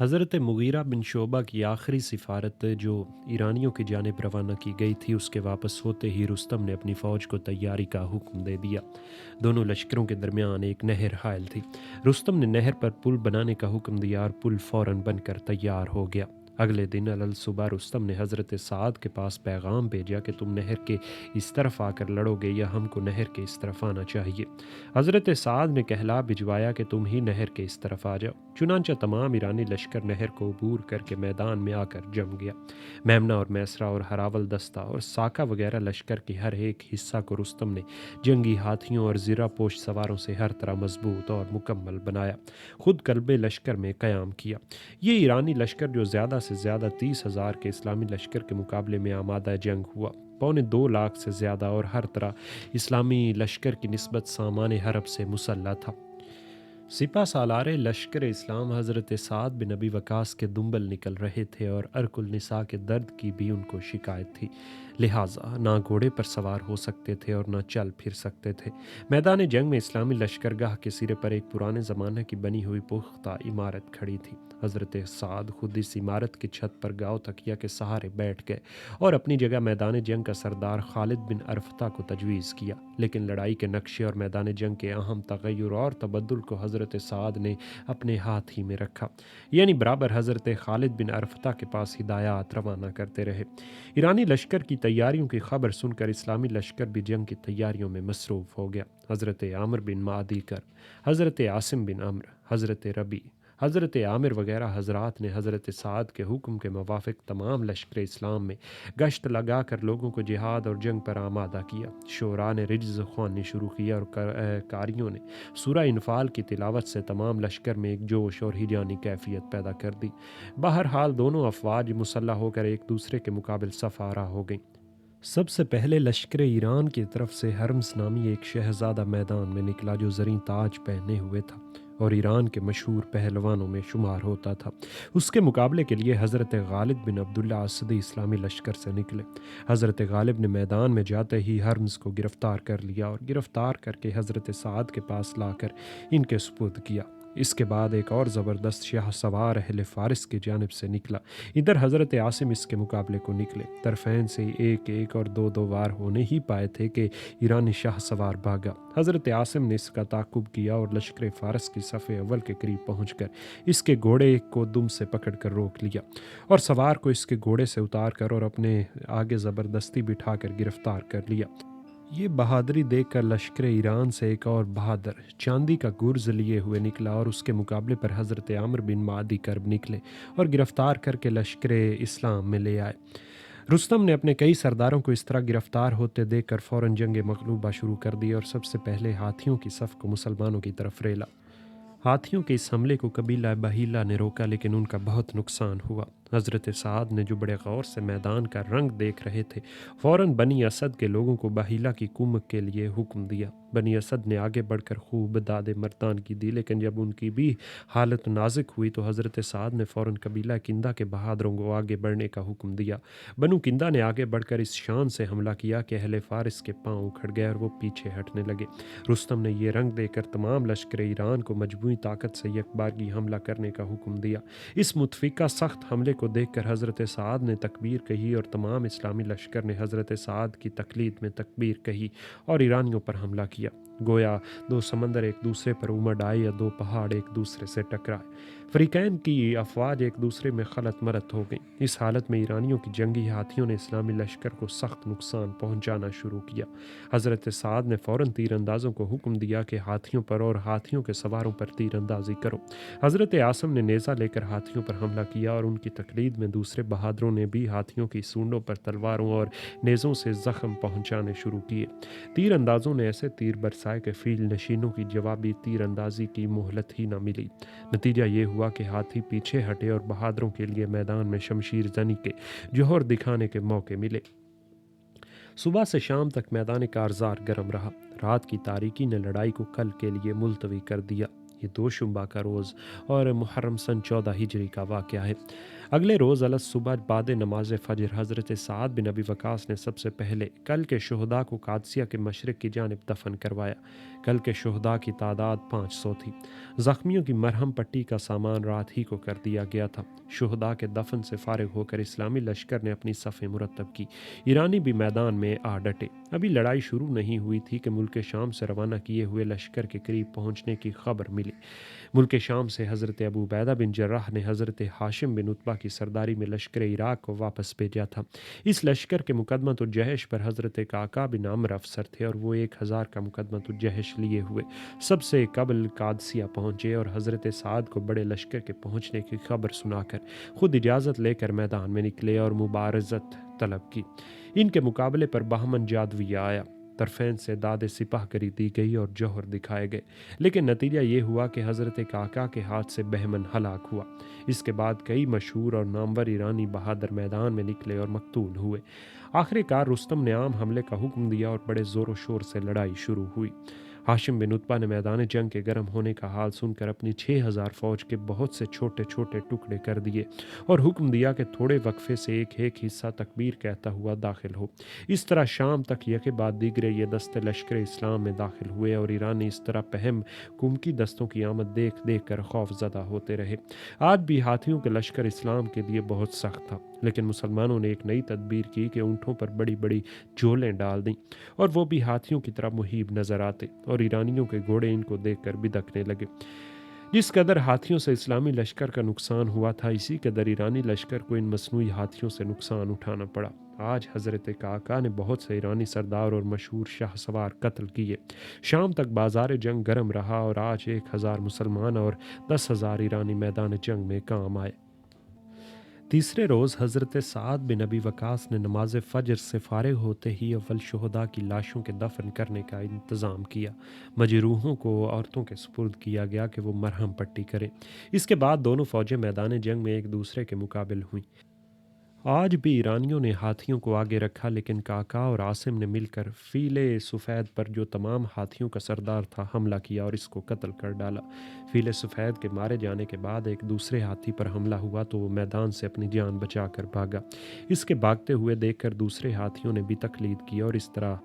حضرت مغیرہ بن شعبہ کی آخری سفارت جو ایرانیوں کی جانب روانہ کی گئی تھی، اس کے واپس ہوتے ہی رستم نے اپنی فوج کو تیاری کا حکم دے دیا۔ دونوں لشکروں کے درمیان ایک نہر حائل تھی۔ رستم نے نہر پر پل بنانے کا حکم دیا اور پل فوراً بن کر تیار ہو گیا۔ اگلے دن صبح رستم نے حضرت سعد کے پاس پیغام بھیجا کہ تم نہر کے اس طرف آ کر لڑو گے یا ہم کو نہر کے اس طرف آنا چاہیے۔ حضرت سعد نے کہلا بھجوایا کہ تم ہی نہر کے اس طرف آ جاؤ۔ چنانچہ تمام ایرانی لشکر نہر کو عبور کر کے میدان میں آ کر جم گیا۔ میمنہ اور میسرا اور ہراول دستہ اور ساکا وغیرہ لشکر کے ہر ایک حصہ کو رستم نے جنگی ہاتھیوں اور زرہ پوش سواروں سے ہر طرح مضبوط اور مکمل بنایا، خود قلب لشکر میں قیام کیا۔ یہ ایرانی لشکر جو زیادہ سے زیادہ 30,000 کے اسلامی لشکر کے مقابلے میں آمادہ جنگ ہوا، 2.25 لاکھ سے زیادہ اور ہر طرح اسلامی لشکر کی نسبت سامان حرب سے مسلح تھا۔ سپہ سالار لشکر اسلام حضرت سعد بن ابی وقاص کے دنبل نکل رہے تھے اور ارک النساء کے درد کی بھی ان کو شکایت تھی، لہٰذا نہ گھوڑے پر سوار ہو سکتے تھے اور نہ چل پھر سکتے تھے۔ میدان جنگ میں اسلامی لشکرگاہ کے سرے پر ایک پرانے زمانے کی بنی ہوئی پختہ عمارت کھڑی تھی۔ حضرت سعد خود اس عمارت کی چھت پر گاؤ تکیہ کے سہارے بیٹھ گئے اور اپنی جگہ میدان جنگ کا سردار خالد بن ارفتہ کو تجویز کیا، لیکن لڑائی کے نقشے اور میدان جنگ کے اہم تغیر اور تبدل کو حضرت سعد نے اپنے ہاتھ ہی میں رکھا، یعنی برابر حضرت خالد بن ارفتہ کے پاس ہدایات روانہ کرتے رہے۔ ایرانی لشکر کی تیاریوں کی خبر سن کر اسلامی لشکر بھی جنگ کی تیاریوں میں مصروف ہو گیا۔ حضرت عامر بن معدی کرب، حضرت عاصم بن عمرو، حضرت ربی، حضرت عامر وغیرہ حضرات نے حضرت سعد کے حکم کے موافق تمام لشکر اسلام میں گشت لگا کر لوگوں کو جہاد اور جنگ پر آمادہ کیا۔ شعراء نے رجز خوانی شروع کیا اور قاریوں نے سورہ انفال کی تلاوت سے تمام لشکر میں ایک جوش اور ہیجانی کیفیت پیدا کر دی۔ بہرحال دونوں افواج مسلح ہو کر ایک دوسرے کے مقابل صف آرا ہو گئیں۔ سب سے پہلے لشکر ایران کی طرف سے ہرمز نامی ایک شہزادہ میدان میں نکلا جو زریں تاج پہنے ہوئے تھا اور ایران کے مشہور پہلوانوں میں شمار ہوتا تھا۔ اس کے مقابلے کے لیے حضرت غالب بن عبداللہ اسدی اسلامی لشکر سے نکلے۔ حضرت غالب نے میدان میں جاتے ہی ہرمز کو گرفتار کر لیا اور گرفتار کر کے حضرت سعد کے پاس لا کر ان کے سپرد کیا۔ اس کے بعد ایک اور زبردست شاہ سوار اہل فارس کی جانب سے نکلا۔ ادھر حضرت عاصم اس کے مقابلے کو نکلے۔ طرفین سے ایک ایک اور دو دو وار ہونے ہی پائے تھے کہ ایرانی شاہ سوار بھاگا۔ حضرت عاصم نے اس کا تعاقب کیا اور لشکر فارس کی صف اول کے قریب پہنچ کر اس کے گھوڑے کو دم سے پکڑ کر روک لیا اور سوار کو اس کے گھوڑے سے اتار کر اور اپنے آگے زبردستی بٹھا کر گرفتار کر لیا۔ یہ بہادری دیکھ کر لشکر ایران سے ایک اور بہادر چاندی کا گرز لیے ہوئے نکلا اور اس کے مقابلے پر حضرت عامر بن معدی کرب نکلے اور گرفتار کر کے لشکر اسلام میں لے آئے۔ رستم نے اپنے کئی سرداروں کو اس طرح گرفتار ہوتے دیکھ کر فوراً جنگ مغلوبہ شروع کر دی اور سب سے پہلے ہاتھیوں کی صف کو مسلمانوں کی طرف ریلا۔ ہاتھیوں کے اس حملے کو قبیلہ بحیلہ نے روکا، لیکن ان کا بہت نقصان ہوا۔ حضرت سعد نے جو بڑے غور سے میدان کا رنگ دیکھ رہے تھے، فوراً بنی اسد کے لوگوں کو بحیلہ کی کمک کے لیے حکم دیا۔ بنی اسد نے آگے بڑھ کر خوب داد مردان کی دی، لیکن جب ان کی بھی حالت نازک ہوئی تو حضرت سعد نے فوراً قبیلہ کندہ کے بہادروں کو آگے بڑھنے کا حکم دیا۔ بنو کندہ نے آگے بڑھ کر اس شان سے حملہ کیا کہ اہل فارس کے پاؤں اکھڑ گئے اور وہ پیچھے ہٹنے لگے۔ رستم نے یہ رنگ دیکھ کر تمام لشکر ایران کو مجموعی طاقت سے یکبارگی حملہ کرنے کا حکم دیا۔ اس متفقہ سخت حملے کو دیکھ کر حضرت سعد نے تکبیر کہی اور تمام اسلامی لشکر نے حضرت سعد کی تقلید میں تکبیر کہی اور ایرانیوں پر حملہ کیا۔ گویا دو سمندر ایک دوسرے پر امڈ آئے یا دو پہاڑ ایک دوسرے سے ٹکرائے۔ فریقین کی افواج ایک دوسرے میں خلط مرت ہو گئیں۔ اس حالت میں ایرانیوں کی جنگی ہاتھیوں نے اسلامی لشکر کو سخت نقصان پہنچانا شروع کیا۔ حضرت سعد نے فوراً تیر اندازوں کو حکم دیا کہ ہاتھیوں پر اور ہاتھیوں کے سواروں پر تیر اندازی کرو۔ حضرت عاصم نے نیزہ لے کر ہاتھیوں پر حملہ کیا اور ان کی تقلید میں دوسرے بہادروں نے بھی ہاتھیوں کی سونڈوں پر تلواروں اور نیزوں سے زخم پہنچانے شروع کیے۔ تیر اندازوں نے ایسے تیر برسائے کہ فیل نشینوں کی جوابی تیر اندازی کی مہلت ہی نہ ملی۔ نتیجہ یہ ہوا کہ ہاتھی پیچھے ہٹے اور بہادروں کے لیے میدان میں شمشیر زنی کے جوہر دکھانے کے موقع ملے۔ صبح سے شام تک میدان کارزار گرم رہا۔ رات کی تاریکی نے لڑائی کو کل کے لیے ملتوی کر دیا۔ یہ دوشنبہ کا روز اور محرم سن 14 ہجری کا واقعہ ہے۔ اگلے روز صبح بعد نماز فجر حضرت سعد بن ابی وقاص نے سب سے پہلے کل کے شہداء کو قادسیہ کے مشرق کی جانب دفن کروایا۔ کل کے شہداء کی تعداد 500 تھی۔ زخمیوں کی مرہم پٹی کا سامان رات ہی کو کر دیا گیا تھا۔ شہداء کے دفن سے فارغ ہو کر اسلامی لشکر نے اپنی صفیں مرتب کی۔ ایرانی بھی میدان میں آ ڈٹے۔ ابھی لڑائی شروع نہیں ہوئی تھی کہ ملک شام سے روانہ کیے ہوئے لشکر کے قریب پہنچنے کی خبر ملی۔ ملک شام سے حضرت ابو عبیدہ بن جراح نے حضرت ہاشم بن عتبہ کی سرداری میں لشکر عراق کو واپس بھیجا تھا۔ اس لشکر کے مقدمۃ الجیش پر حضرت قعقاع بن عمرو افسر تھے اور وہ 1000 کا مقدمۃ الجیش لیے ہوئے سب سے قبل قادسیہ پہنچے اور حضرت سعد کو بڑے لشکر کے پہنچنے کی خبر سنا کر خود اجازت لے کر میدان میں نکلے اور مبارزت طلب کی۔ ان کے مقابلے پر بہمن جادوی آیا۔ طرفین سے داد سپاہ کری دی گئی اور جوہر دکھائے گئے، لیکن نتیجہ یہ ہوا کہ حضرت قعقاع کے ہاتھ سے بہمن ہلاک ہوا۔ اس کے بعد کئی مشہور اور نامور ایرانی بہادر میدان میں نکلے اور مقتول ہوئے۔ آخر کار رستم نے عام حملے کا حکم دیا اور بڑے زور و شور سے لڑائی شروع ہوئی۔ ہاشم بن عتبہ نے میدان جنگ کے گرم ہونے کا حال سن کر اپنی 6000 فوج کے بہت سے چھوٹے چھوٹے ٹکڑے کر دیے اور حکم دیا کہ تھوڑے وقفے سے ایک حصہ تکبیر کہتا ہوا داخل ہو۔ اس طرح شام تک یکے بعد دیگرے یہ دستے لشکر اسلام میں داخل ہوئے اور ایرانی اس طرح پہم کمکی دستوں کی آمد دیکھ دیکھ کر خوف زدہ ہوتے رہے۔ آج بھی ہاتھیوں کے لشکر اسلام کے لیے بہت سخت تھا، لیکن مسلمانوں نے ایک نئی تدبیر کی کہ اونٹوں پر بڑی بڑی جھولیں ڈال دیں اور وہ بھی ہاتھیوں کی طرح مہیب نظر آتے اور ایرانیوں کے گھوڑے ان کو دیکھ کر بدکنے لگے۔ جس قدر ہاتھیوں سے اسلامی لشکر کا نقصان ہوا تھا، اسی قدر ایرانی لشکر کو ان مصنوعی ہاتھیوں سے نقصان اٹھانا پڑا۔ آج حضرت قعقاع نے بہت سے ایرانی سردار اور مشہور شاہ سوار قتل کیے۔ شام تک بازار جنگ گرم رہا اور آج 1000 مسلمان اور 10,000 ایرانی میدان جنگ میں کام آئے۔ تیسرے روز حضرت سعد بن ابی وقاص نے نماز فجر سے فارغ ہوتے ہی اول شہداء کی لاشوں کے دفن کرنے کا انتظام کیا۔ مجروحوں کو عورتوں کے سپرد کیا گیا کہ وہ مرہم پٹی کریں۔ اس کے بعد دونوں فوجیں میدان جنگ میں ایک دوسرے کے مقابل ہوئیں۔ آج بھی ایرانیوں نے ہاتھیوں کو آگے رکھا، لیکن قعقاع اور عاصم نے مل کر فیل سفید پر جو تمام ہاتھیوں کا سردار تھا حملہ کیا اور اس کو قتل کر ڈالا۔ فیل سفید کے مارے جانے کے بعد ایک دوسرے ہاتھی پر حملہ ہوا تو وہ میدان سے اپنی جان بچا کر بھاگا۔ اس کے بھاگتے ہوئے دیکھ کر دوسرے ہاتھیوں نے بھی تقلید کی اور اس طرح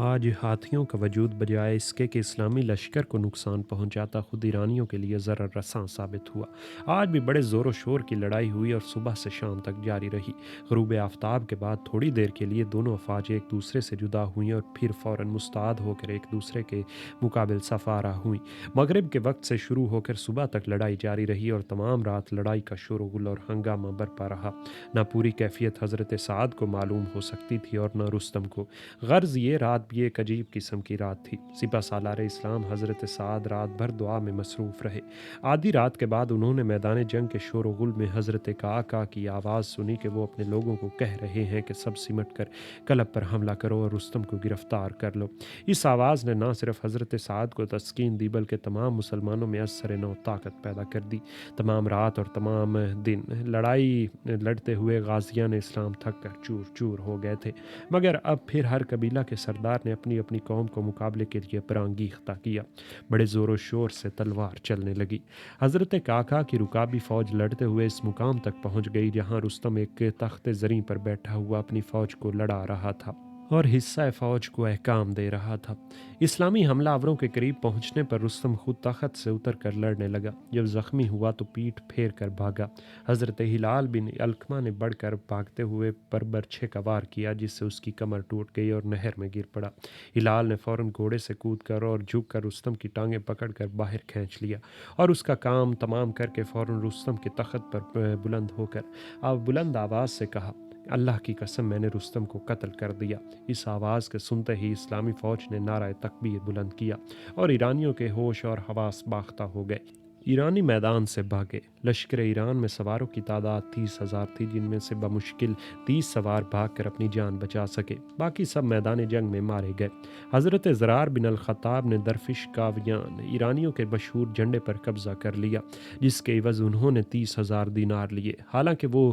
آج ہاتھیوں کا وجود بجائے اس کے کہ اسلامی لشکر کو نقصان پہنچاتا خود ایرانیوں کے لیے ضرر رساں ثابت ہوا۔ آج بھی بڑے زور و شور کی لڑائی ہوئی اور صبح سے شام تک جاری رہی۔ غروب آفتاب کے بعد تھوڑی دیر کے لیے دونوں افواج ایک دوسرے سے جدا ہوئیں اور پھر فوراً مستعد ہو کر ایک دوسرے کے مقابل صف آرا ہوئیں۔ مغرب کے وقت سے شروع ہو کر صبح تک لڑائی جاری رہی اور تمام رات لڑائی کا شور و غل اور ہنگامہ برپا رہا۔ نہ پوری کیفیت حضرت سعد کو معلوم ہو سکتی تھی اور نہ رستم کو۔ غرض یہ رات بھی ایک عجیب قسم کی رات تھی۔ سپہ سالار اسلام حضرت سعد رات بھر دعا میں مصروف رہے۔ آدھی رات کے بعد انہوں نے میدان جنگ کے شور و غل میں حضرت قعقاع کی آواز سنی کہ وہ اپنے لوگوں کو کہہ رہے ہیں کہ سب سمٹ کر کلب پر حملہ کرو اور رستم کو گرفتار کر لو۔ اس آواز نے نہ صرف حضرت سعد کو تسکین دی بلکہ تمام مسلمانوں میں اثر نو طاقت پیدا کر دی۔ تمام رات اور تمام دن لڑائی لڑتے ہوئے غازیان اسلام تھک کر چور چور ہو گئے تھے، مگر اب پھر ہر قبیلہ کے سردار نے اپنی اپنی قوم کو مقابلے کے لیے پرانگیختہ کیا۔ بڑے زور و شور سے تلوار چلنے لگی۔ حضرت قعقاع کی رکابی فوج لڑتے ہوئے اس مقام تک پہنچ گئی جہاں رستم ایک تخت زریں پر بیٹھا ہوا اپنی فوج کو لڑا رہا تھا اور حصہ فوج کو احکام دے رہا تھا۔ اسلامی حملہ آوروں کے قریب پہنچنے پر رستم خود تخت سے اتر کر لڑنے لگا۔ جب زخمی ہوا تو پیٹھ پھیر کر بھاگا۔ حضرت ہلال بن علقمہ نے بڑھ کر بھاگتے ہوئے پر برچھے کا وار کیا جس سے اس کی کمر ٹوٹ گئی اور نہر میں گر پڑا۔ ہلال نے فوراً گھوڑے سے کود کر اور جھک کر رستم کی ٹانگیں پکڑ کر باہر کھینچ لیا اور اس کا کام تمام کر کے فوراً رستم کے تخت پر بلند ہو کر بلند آواز سے کہا، اللہ کی قسم میں نے رستم کو قتل کر دیا۔ اس آواز کے سنتے ہی اسلامی فوج نے نعرہ تکبیر بلند کیا اور ایرانیوں کے ہوش اور حواس باختہ ہو گئے۔ ایرانی میدان سے بھاگے۔ لشکر ایران میں سواروں کی تعداد 30,000 تھی، جن میں سے بمشکل 30 سوار بھاگ کر اپنی جان بچا سکے، باقی سب میدان جنگ میں مارے گئے۔ حضرت زرار بن الخطاب نے درفش کاویان ایرانیوں کے مشہور جھنڈے پر قبضہ کر لیا، جس کے عوض انہوں نے 30,000 دینار لیے، حالانکہ وہ